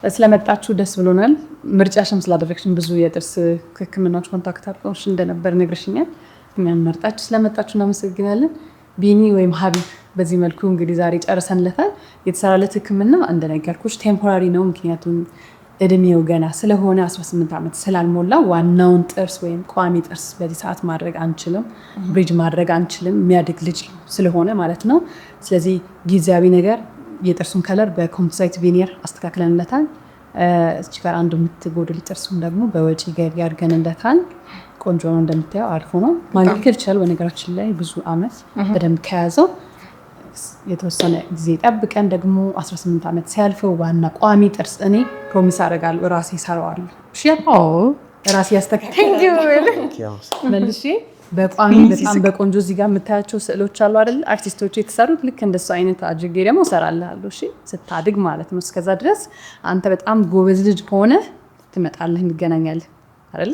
ስለመጣችሁ ደስ ብሎናል። ምርጫሽም ስላደረግሽን ብዙ የጥርስ ህክምናዎች ኮንታክት አድርገውሽ እንደነበር ነግረሽኛል። እኛን መርጣችሁ ስለመጣችሁ እናመሰግናለን። ቢኒ ወይም ሀቢብ በዚህ መልኩ እንግዲህ ዛሬ ጨርሰንለታል። የተሰራለት ህክምና እንደነገርኩሽ ቴምፖራሪ ነው። ምክንያቱም እድሜው ገና ስለሆነ 18 ዓመት ስላልሞላ ዋናውን ጥርስ ወይም ቋሚ ጥርስ በዚህ ሰዓት ማድረግ አንችልም፣ ብሪጅ ማድረግ አንችልም። የሚያድግ ልጅ ስለሆነ ማለት ነው። ስለዚህ ጊዜያዊ ነገር የጥርሱን ከለር በኮምፖሳይት ቬኒር አስተካክለንለታል። እቺ ጋር አንዱ የምትጎድል ጥርሱን ደግሞ በወጪ ገቢ አድርገንለታል። ቆንጆ ነው፣ እንደምታየው አሪፍ ነው። ማገልገል ይችላል። በነገራችን ላይ ብዙ አመት በደንብ ከያዘው የተወሰነ ጊዜ ጠብቀን ደግሞ 18 ዓመት ሲያልፈው ዋና ቋሚ ጥርስ እኔ ፕሮሚስ አደርጋለሁ ራሴ እሰራዋለሁ። እሺ ራሴ ያስተካክላለሁ መልሼ በቋሚ በጣም በቆንጆ እዚህ ጋር የምታያቸው ስዕሎች አሉ አይደል? አርቲስቶች የተሰሩት ልክ እንደሱ አይነት አድርጌ ደግሞ እሰራልሃለሁ። እሺ ስታድግ ማለት ነው። እስከዛ ድረስ አንተ በጣም ጎበዝ ልጅ ከሆነ ትመጣለህ፣ እንገናኛለን አይደለ?